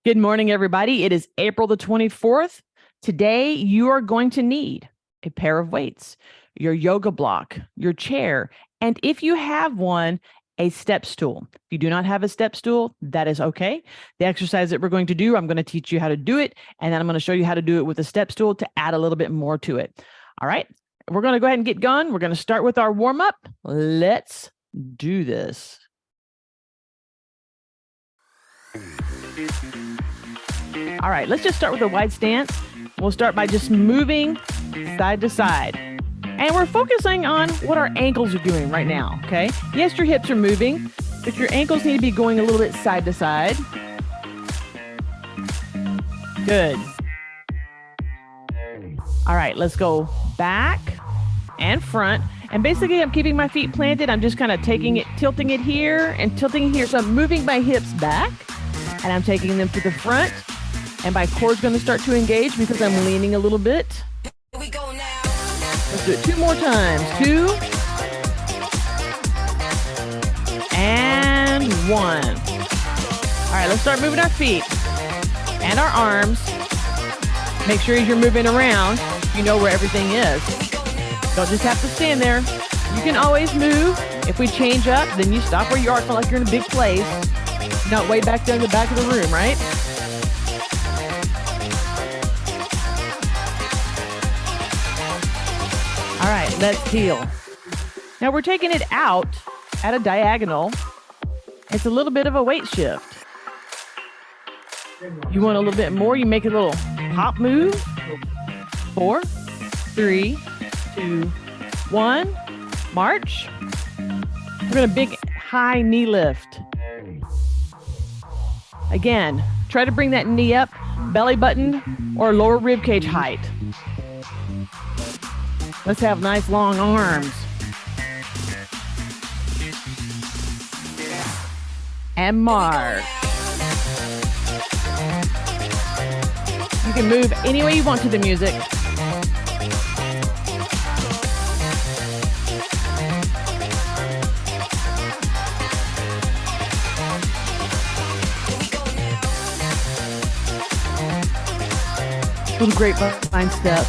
Good morning, everybody. It is April the 24th. Today, you are going to need a pair of weights, your yoga block, your chair, and if you have one, a step stool. If you do not have a step stool, that is okay. The exercise that we're going to do, I'm going to teach you how to do it, and then I'm going to show you how to do it with a step stool to add a little bit more to it. All right, we're going to go ahead and get going. We're going to start with our warm-up. Let's do this. All right, let's just start with a wide stance. We'll start by just moving side to side. And we're focusing on what our ankles are doing right now, okay? Yes, your hips are moving, but your ankles need to be going a little bit side to side. Good. All right, let's go back and front. And basically, I'm keeping my feet planted. I'm just kind of taking it, tilting it here and tilting it here. So I'm moving my hips back and I'm taking them to the front. And my core's going to start to engage because I'm leaning a little bit. Here we go now. Let's do it 2 more times. 2 and 1. All right, let's start moving our feet and our arms. Make sure as you're moving around, you know where everything is. Don't just have to stand there. You can always move. If we change up, then you stop where you are. It's not like you're in a big place. Not way back there in the back of the room, right? All right, let's heel. Now we're taking it out at a diagonal. It's a little bit of a weight shift. You want a little bit more, you make a little hop move. 4, 3, 2, 1, march. We're gonna big high knee lift. Again, try to bring that knee up, belly button or lower rib cage height. Let's have nice long arms. And march. You can move any way you want to the music. Little grapevine step.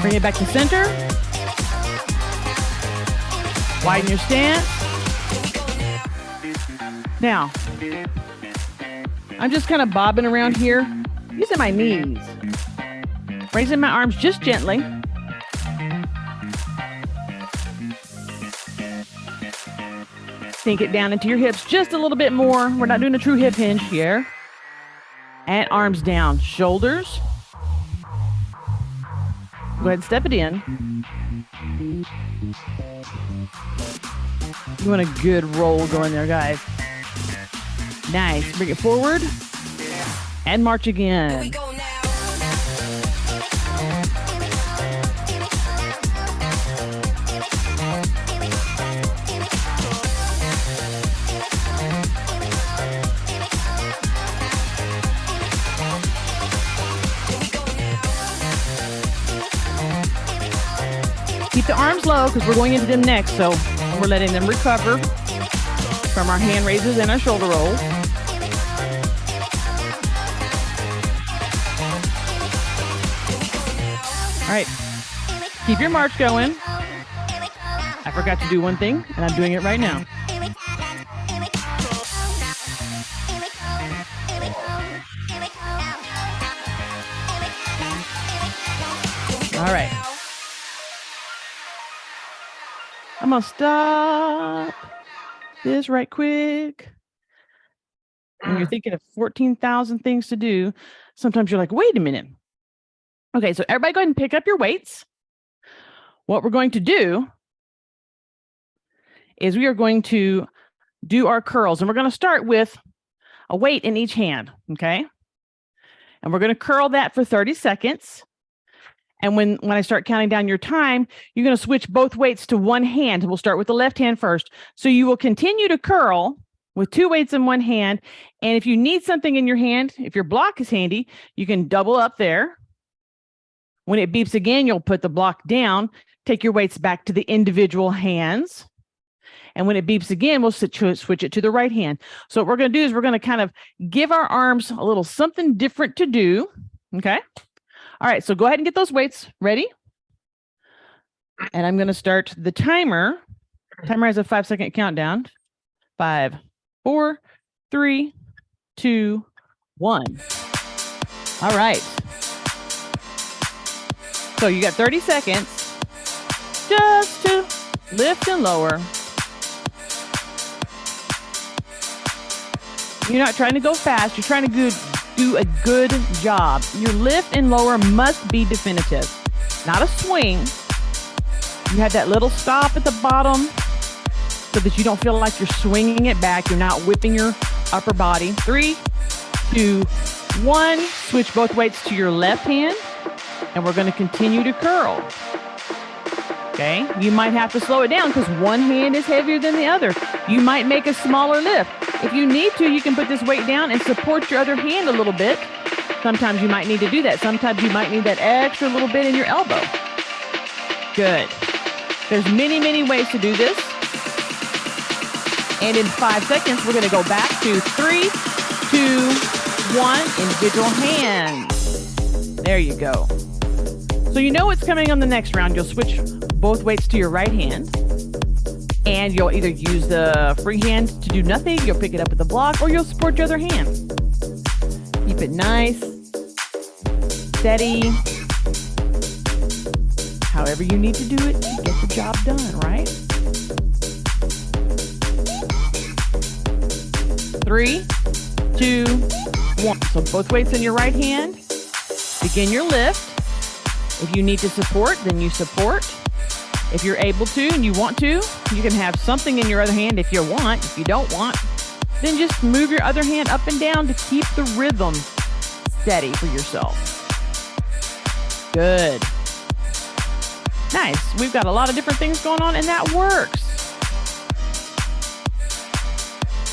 Bring it back to center. Widen your stance. Now, I'm just kind of bobbing around here, using my knees. Raising my arms just gently. Sink it down into your hips just a little bit more. We're not doing a true hip hinge here. And arms down, shoulders. Go ahead and step it in. You want a good roll going there, guys. Nice. Bring it forward. And march again. Here we go now. Keep the arms low because we're going into them next, so we're letting them recover from our hand raises and our shoulder rolls. All right, keep your march going. I forgot to do one thing, and I'm doing it right now. All right. I'm going to stop this right quick. When you're thinking of 14,000 things to do, sometimes you're like, wait a minute. Okay, so everybody go ahead and pick up your weights. What we're going to do is we are going to do our curls, and we're going to start with a weight in each hand, okay? And we're going to curl that for 30 seconds. And when I start counting down your time, you're going to switch both weights to one hand. We'll start with the left hand first. So you will continue to curl with 2 weights in one hand. And if you need something in your hand, if your block is handy, you can double up there. When it beeps again, you'll put the block down, take your weights back to the individual hands. And when it beeps again, we'll switch it to the right hand. So what we're going to do is we're going to kind of give our arms a little something different to do. Okay. All right. So go ahead and get those weights ready. And I'm going to start the timer. Timer has a 5-second countdown. 5, 4, 3, 2, 1. All right. So you got 30 seconds just to lift and lower. You're not trying to go fast. You're trying to do a good job. Your lift and lower must be definitive, not a swing. You have that little stop at the bottom so that you don't feel like you're swinging it back. You're not whipping your upper body. 3, 2, 1. Switch both weights to your left hand, and we're going to continue to curl. Okay, you might have to slow it down because one hand is heavier than the other. You might make a smaller lift. If you need to, you can put this weight down and support your other hand a little bit. Sometimes you might need to do that. Sometimes you might need that extra little bit in your elbow. Good. There's many, many ways to do this. And in 5 seconds, we're going to go back to 3, 2, 1, individual hands. There you go. So you know what's coming on the next round. You'll switch both weights to your right hand. And you'll either use the free hand to do nothing, you'll pick it up with the block, or you'll support your other hand. Keep it nice, steady, however you need to do it to get the job done, right? 3, 2, 1. So both weights in your right hand. Begin your lift. If you need to support, then you support. If you're able to and you want to, you can have something in your other hand if you want. If you don't want, then just move your other hand up and down to keep the rhythm steady for yourself. Good. Nice. We've got a lot of different things going on, and that works.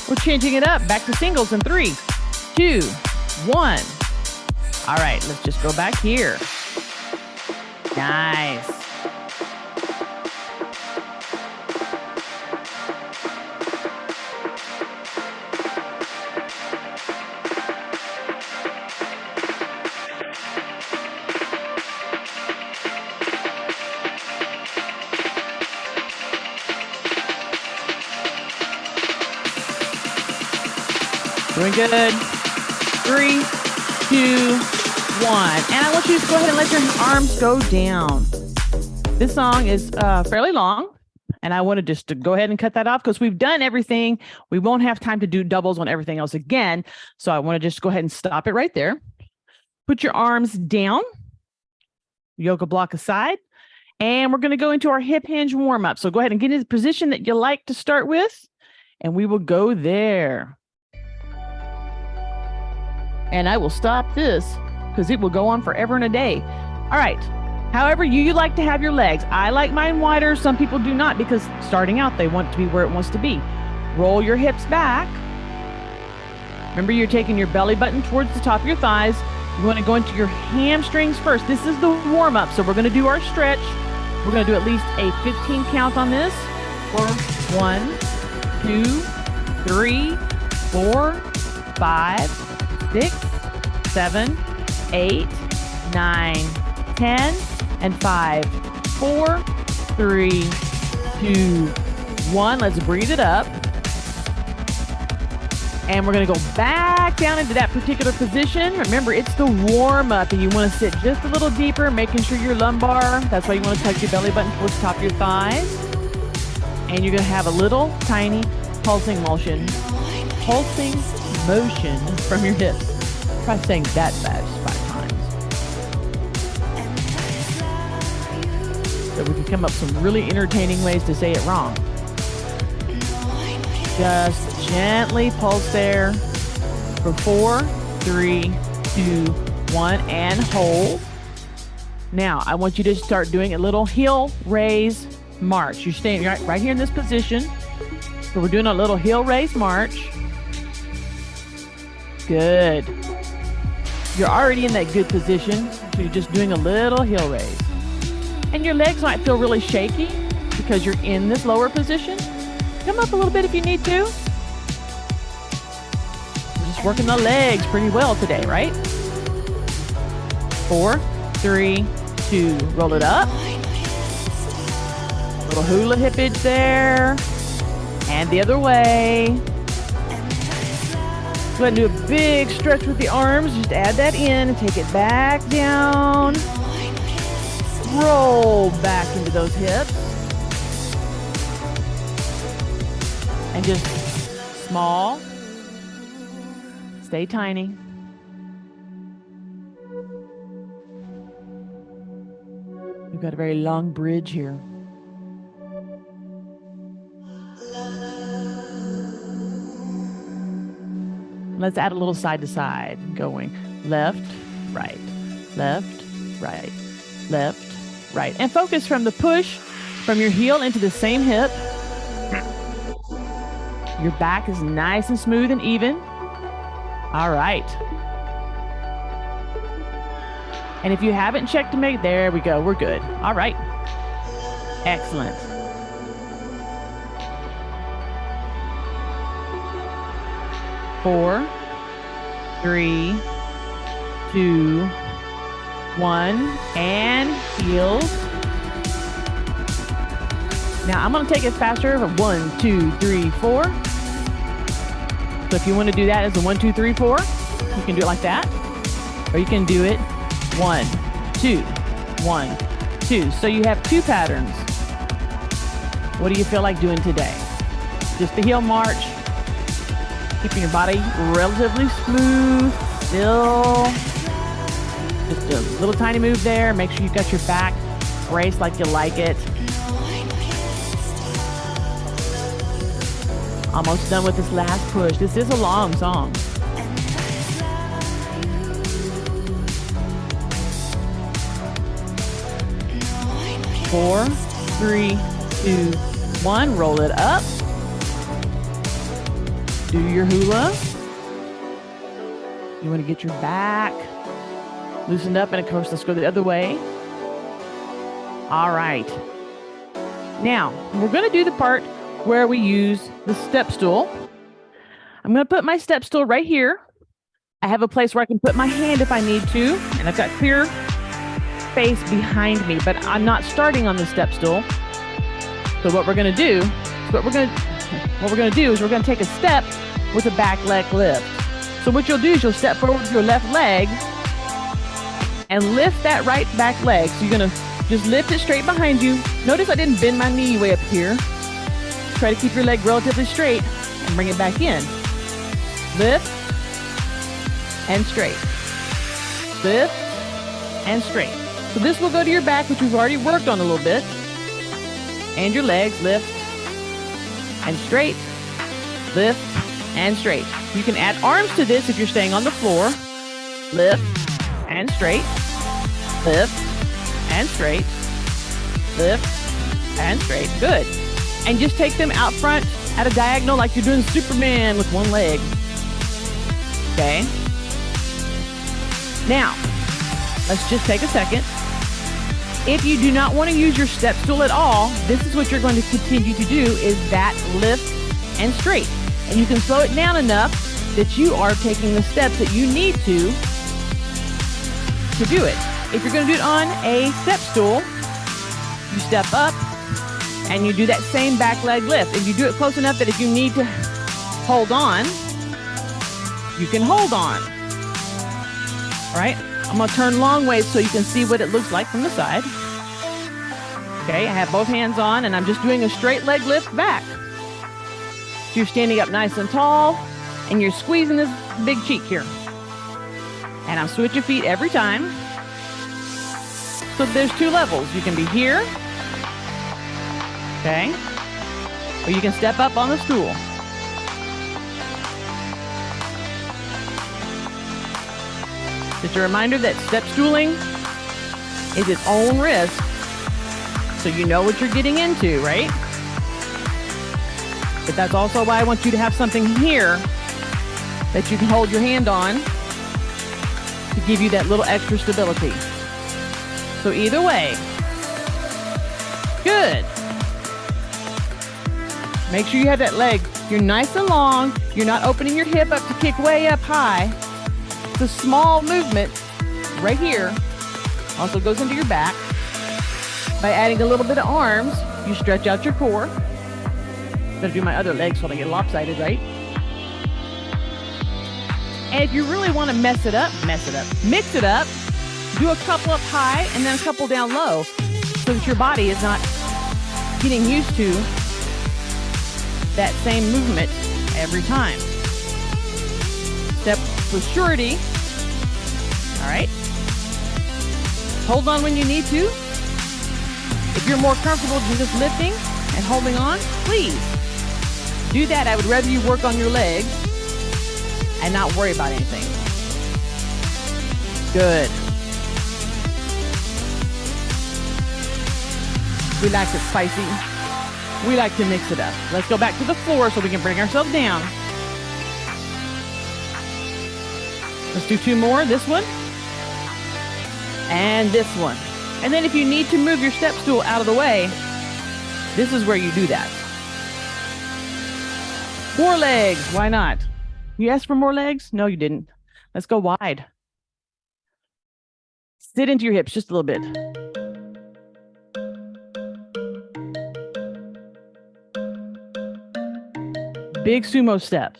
We're changing it up. Back to singles in 3, 2, 1. All right, let's just go back here. Nice. Doing good. 3, 2, 1. And I want you to go ahead and let your arms go down. This song is fairly long, and I wanted just to go ahead and cut that off because we've done everything. We won't have time to do doubles on everything else again. So I want to just go ahead and stop it right there. Put your arms down, yoga block aside, and we're going to go into our hip hinge warm up. So go ahead and get in the position that you like to start with, and we will go there. And I will stop this because it will go on forever and a day. All right. However you like to have your legs. I like mine wider. Some people do not because starting out, they want it to be where it wants to be. Roll your hips back. Remember, you're taking your belly button towards the top of your thighs. You want to go into your hamstrings first. This is the warm up. So we're going to do our stretch. We're going to do at least a 15 count on this. 1, 2, 3, 4, 5, 6, 7, 8, 9, 10, and 5, 4, 3, 2, 1. Let's breathe it up. And we're going to go back down into that particular position. Remember, it's the warm up, and you want to sit just a little deeper, making sure your lumbar, that's why you want to tuck your belly button towards the top of your thighs. And you're going to have a little tiny pulsing motion from your hips. Try saying that fast 5 times. So we can come up with some really entertaining ways to say it wrong. Just gently pulse there for 4, 3, 2, 1, and hold. Now, I want you to start doing a little heel raise march. You're staying right here in this position. So we're doing a little heel raise march. Good. You're already in that good position, so you're just doing a little heel raise. And your legs might feel really shaky because you're in this lower position. Come up a little bit if you need to. We're just working the legs pretty well today, right? 4, 3, 2. Roll it up. Little hula hippage there. And the other way. Go ahead and do a big stretch with the arms. Just add that in and take it back down. Roll back into those hips. And just small. Stay tiny. We've got a very long bridge here. Let's add a little side to side, going left, right, left, right, left, right. And focus from the push from your heel into the same hip. Your back is nice and smooth and even. All right. And if you haven't checked to make, there we go, we're good. All right. Excellent. Four, 3, 2, 1, and heels. Now I'm going to take it faster. 1, 2, 3, 4. So if you want to do that as a 1, 2, 3, 4, you can do it like that, or you can do it 1, 2, 1, 2. So you have 2 patterns. What do you feel like doing today? Just the heel march. Keeping your body relatively smooth, still. Just a little tiny move there. Make sure you've got your back braced like you like it. Almost done with this last push. This is a long song. Four, 3, 2, 1. Roll it up. Do your hula. You want to get your back loosened up, and of course, let's go the other way. All right. Now, we're going to do the part where we use the step stool. I'm going to put my step stool right here. I have a place where I can put my hand if I need to, and I've got clear space behind me, but I'm not starting on the step stool. So what we're going to do is we're going to take a step with a back leg lift. So what you'll do is you'll step forward with your left leg and lift that right back leg. So you're going to just lift it straight behind you. Notice I didn't bend my knee way up here. Try to keep your leg relatively straight and bring it back in. Lift and straight. Lift and straight. So this will go to your back, which we've already worked on a little bit. And your legs, lift and straight, lift and straight. You can add arms to this if you're staying on the floor. Lift and straight, lift and straight, lift and straight. Good. And just take them out front at a diagonal like you're doing Superman with one leg. Okay. Now, let's just take a second. If you do not want to use your step stool at all, this is what you're going to continue to do, is that lift and straight. And you can slow it down enough that you are taking the steps that you need to do it. If you're going to do it on a step stool, you step up and you do that same back leg lift. And you do it close enough that if you need to hold on, you can hold on. All right? I'm going to turn long ways so you can see what it looks like from the side. Okay, I have both hands on, and I'm just doing a straight leg lift back. So you're standing up nice and tall, and you're squeezing this big cheek here. And I'm switching feet every time. So there's 2 levels. You can be here, okay, or you can step up on the stool. Just a reminder that step stooling is its own risk, so you know what you're getting into, right? But that's also why I want you to have something here that you can hold your hand on to give you that little extra stability. So either way, good. Make sure you have that leg. You're nice and long. You're not opening your hip up to kick way up high. It's a small movement right here. Also goes into your back. By adding a little bit of arms, you stretch out your core. Gotta do my other leg so I don't get lopsided, right? And if you really want to mix it up, do a couple up high and then a couple down low so that your body is not getting used to that same movement every time. Step with surety. All right. Hold on when you need to. If you're more comfortable just lifting and holding on, please do that. I would rather you work on your legs and not worry about anything. Good. We like it spicy. We like to mix it up. Let's go back to the floor so we can bring ourselves down. Let's do 2 more. This one and this one. And then if you need to move your step stool out of the way, this is where you do that. 4 legs. Why not? You asked for more legs? No, you didn't. Let's go wide. Sit into your hips just a little bit. Big sumo step.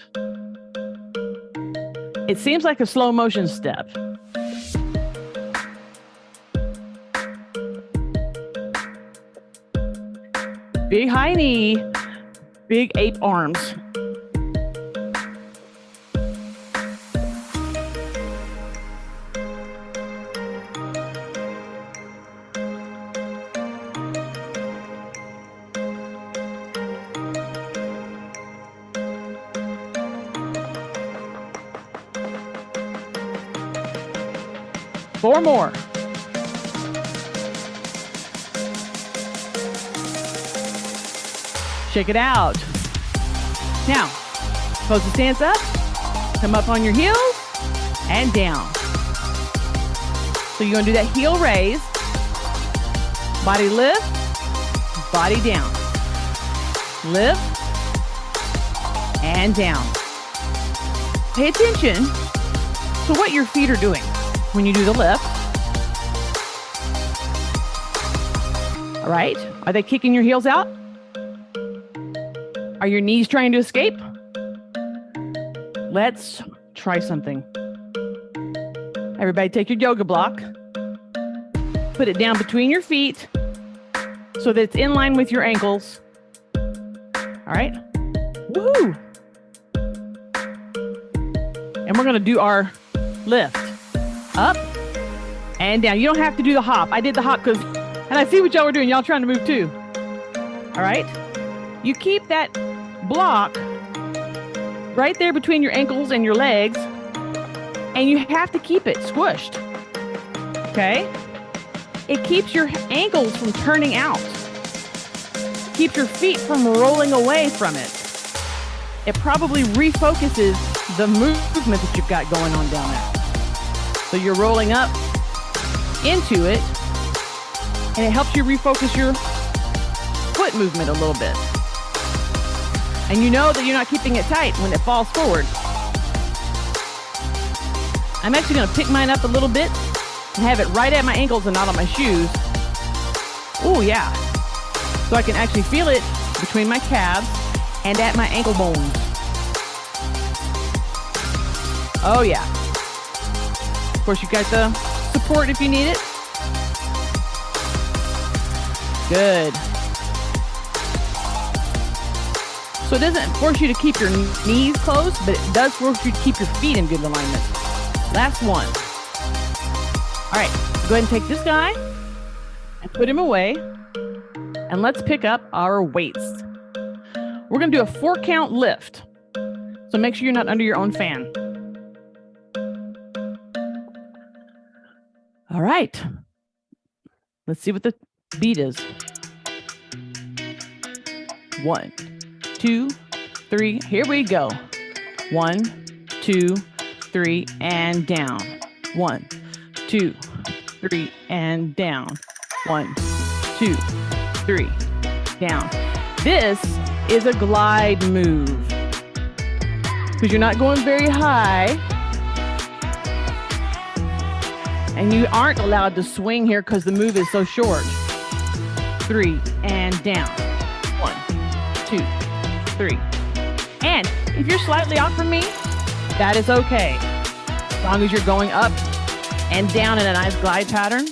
It seems like a slow motion step. Big high knee, big ape arms. Four more. Shake it out. Now, pose the stance up, come up on your heels, and down. So you're gonna do that heel raise, body lift, body down. Lift, and down. Pay attention to what your feet are doing when you do the lift. All right, are they kicking your heels out? Are your knees trying to escape? Let's try something. Everybody take your yoga block, put it down between your feet so that it's in line with your ankles. All right, woohoo. And we're gonna do our lift. Up and down. You don't have to do the hop. I did the hop because, and I see what y'all were doing. Y'all trying to move too. All right. You keep that block right there between your ankles and your legs, and you have to keep it squished. Okay. It keeps your ankles from turning out. Keeps your feet from rolling away from it. It probably refocuses the movement that you've got going on down there. So you're rolling up into it, and it helps you refocus your foot movement a little bit. And you know that you're not keeping it tight when it falls forward. I'm actually going to pick mine up a little bit and have it right at my ankles and not on my shoes. Oh, yeah. So I can actually feel it between my calves and at my ankle bones. Oh, yeah. Of course, you've got the support if you need it. Good. So it doesn't force you to keep your knees closed, but it does force you to keep your feet in good alignment. Last one. All right, go ahead and take this guy and put him away. And let's pick up our weights. We're going to do a 4-count lift. So make sure you're not under your own fan. All right. Let's see what the beat is. 1, 2, 3. Here we go. 1, 2, 3, and down. 1, 2, 3, and down. 1, 2, 3, down. This is a glide move because you're not going very high. And you aren't allowed to swing here because the move is so short. 3 and down. 1, 2, 3. And if you're slightly off from me, that is okay. As long as you're going up and down in a nice glide pattern.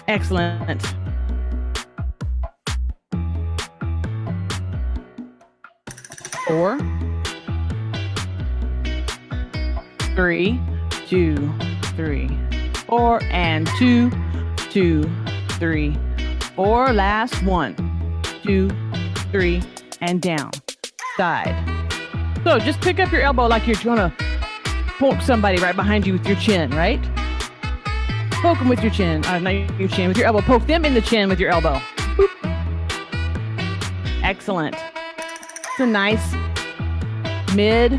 Excellent. Four, 3, 2, 3, 4, and 2, 2, 3, 4. Last 1, 2, 3, and down. Side. So just pick up your elbow like you're trying to poke somebody right behind you with your chin, right? Poke them with your chin. Not your chin, with your elbow. Poke them in the chin with your elbow. Boop. Excellent. It's a nice mid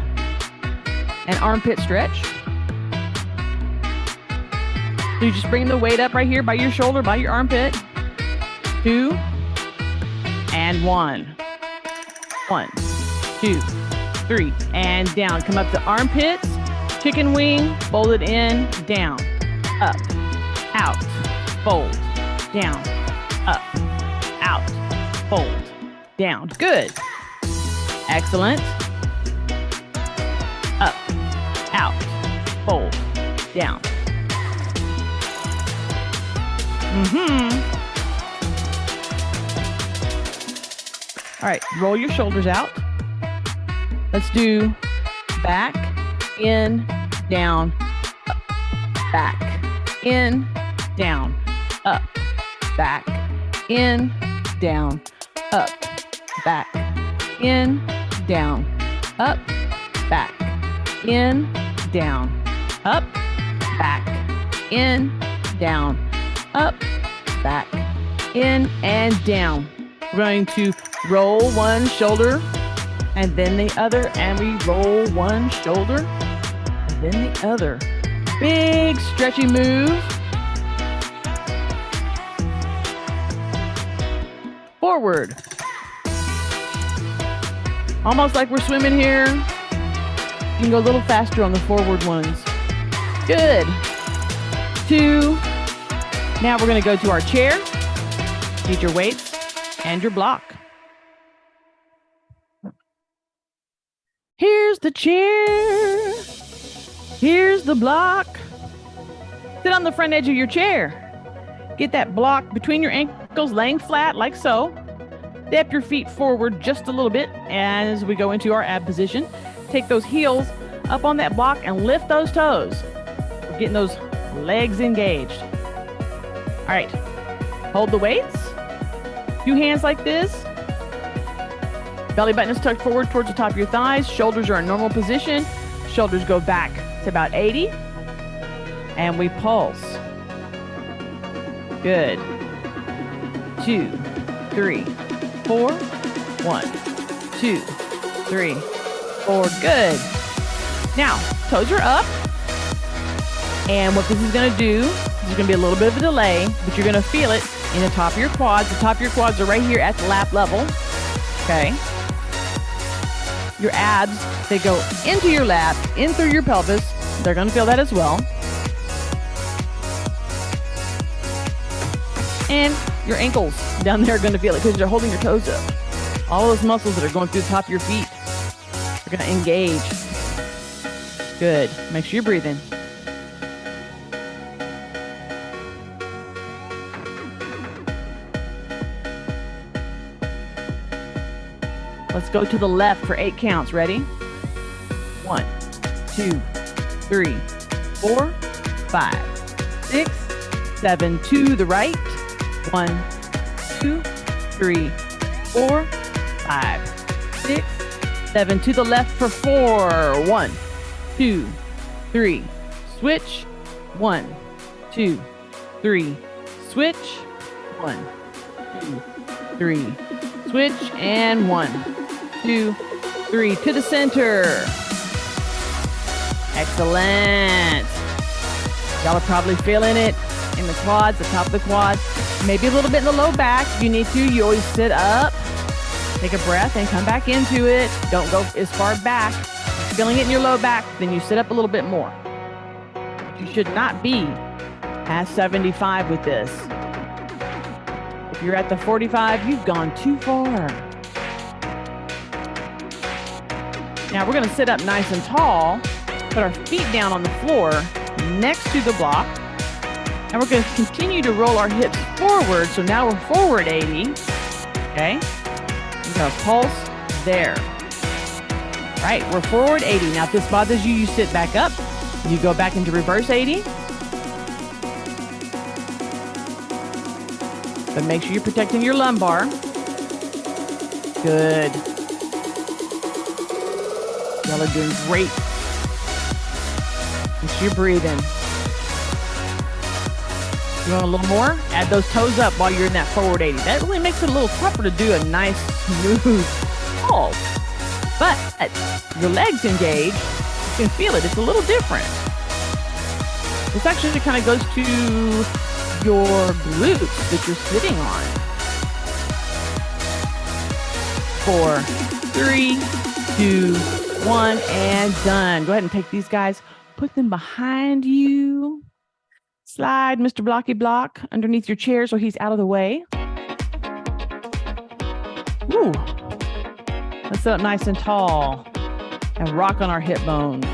and armpit stretch. So you just bring the weight up right here by your shoulder, by your armpit. 2 and 1. 1, 2, 3, and down. Come up to armpits, chicken wing, fold it in, down, up, out, fold, down, up, out, fold, down. Good. Excellent. Up, out, fold, down. All right, roll your shoulders out. Let's do back, in, down, up, back, in, down, up, back, in, down, up, back, in, down, up, back, in, down, up, back, in, down, up, back, in, and down. We're going to roll one shoulder and then the other, and we roll one shoulder and then the other. Big stretchy move. Forward. Almost like we're swimming here. You can go a little faster on the forward ones. Good. 2. Now we're going to go to our chair. Need your weights and your block. Here's the chair. Here's the block. Sit on the front edge of your chair. Get that block between your ankles, laying flat like so. Step your feet forward just a little bit as we go into our ab position. Take those heels up on that block and lift those toes. We're getting those legs engaged. All right, hold the weights. 2 hands like this. Belly button is tucked forward towards the top of your thighs. Shoulders are in normal position. Shoulders go back to about 80. And we pulse. Good. 2, 3, 4. 1, 2, 3, 4. Good. Now, toes are up. And what this is going to do, there's going to be a little bit of a delay, but you're going to feel it in the top of your quads. The top of your quads are right here at the lap level. Okay. Your abs, they go into your lap, in through your pelvis. They're going to feel that as well. And your ankles down there are going to feel it because you're holding your toes up. All those muscles that are going through the top of your feet are going to engage. Good. Make sure you're breathing. Let's go to the left for 8 counts. Ready? 1, 2, 3, 4, 5, 6, 7. To the right. 1, 2, 3, 4, 5, 6, 7. To the left for 4. 1, 2, 3. Switch. 1, 2, 3. Switch. 1, 2, 3. Switch. And 1, 2, 3. To the center. Excellent. Y'all are probably feeling it in the quads, the top of the quad, maybe a little bit in the low back. If you need to, you always sit up, take a breath, and come back into it. Don't go as far back. If you're feeling it in your low back, then you sit up a little bit more. You should not be past 75 with this. If you're at the 45, you've gone too far. Now we're going to sit up nice and tall, put our feet down on the floor next to the block, and we're going to continue to roll our hips forward. So now we're forward 80. Okay. We're going to pulse there. Right. We're forward 80. Now, if this bothers you, you sit back up. You go back into reverse 80. But make sure you're protecting your lumbar. Good. Y'all are doing great. Make sure you're breathing. You want a little more? Add those toes up while you're in that forward 80. That really makes it a little tougher to do a nice, smooth pulse. But your legs engage. You can feel it. It's a little different. This actually kind of goes to your glutes that you're sitting on. 4, 3, 2, 1, and done. Go ahead and take these guys, put them behind you. Slide Mr. Blocky Block underneath your chair so he's out of the way. Ooh. Let's sit up nice and tall and rock on our hip bones.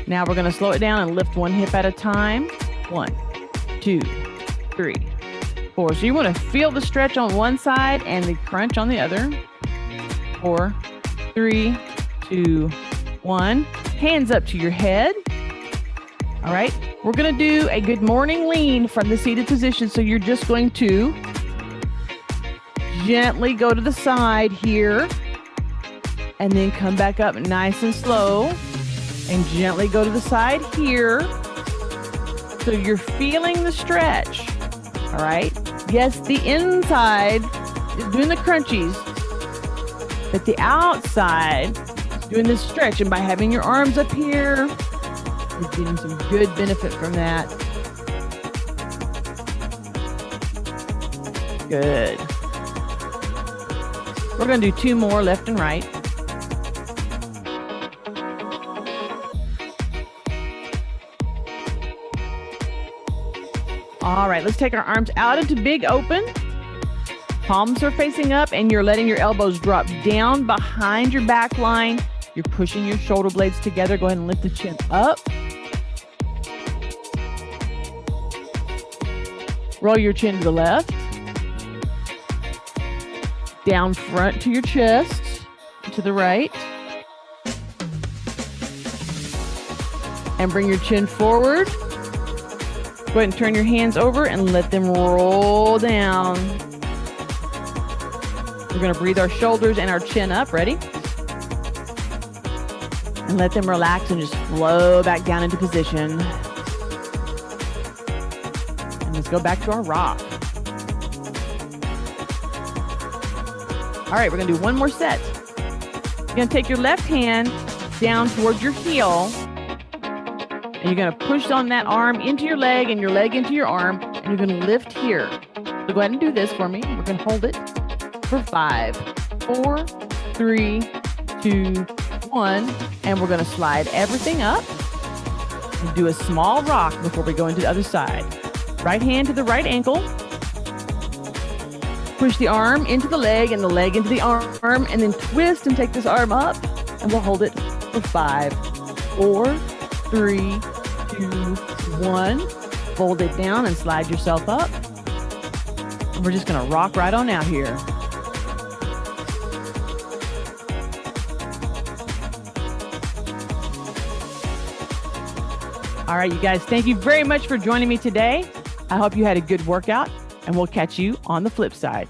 Now we're going to slow it down and lift one hip at a time. 1, 2, 3, 4. So you want to feel the stretch on one side and the crunch on the other. 4, 3, 2, 1. Hands up to your head. All right. We're going to do a good morning lean from the seated position. So you're just going to gently go to the side here and then come back up nice and slow and gently go to the side here. So you're feeling the stretch. All right. Yes, the inside is doing the crunchies, but the outside is doing the stretch. And by having your arms up here, you're getting some good benefit from that. Good. We're going to do 2 more left and right. All right, let's take our arms out into big open. Palms are facing up and you're letting your elbows drop down behind your back line. You're pushing your shoulder blades together. Go ahead and lift the chin up. Roll your chin to the left. Down front to your chest, to the right. And bring your chin forward. Go ahead and turn your hands over and let them roll down. We're going to breathe our shoulders and our chin up. Ready? And let them relax and just flow back down into position. And let's go back to our rock. All right, we're going to do one more set. You're going to take your left hand down towards your heel. And you're going to push on that arm into your leg and your leg into your arm. And you're going to lift here. So go ahead and do this for me. We're going to hold it for 5, 4, 3, 2, 1. And we're going to slide everything up and do a small rock before we go into the other side. Right hand to the right ankle. Push the arm into the leg and the leg into the arm. And then twist and take this arm up. And we'll hold it for 5, 4, 3, 2, 1. Fold it down and slide yourself up. And we're just going to rock right on out here. All right, you guys, thank you very much for joining me today. I hope you had a good workout, and we'll catch you on the flip side.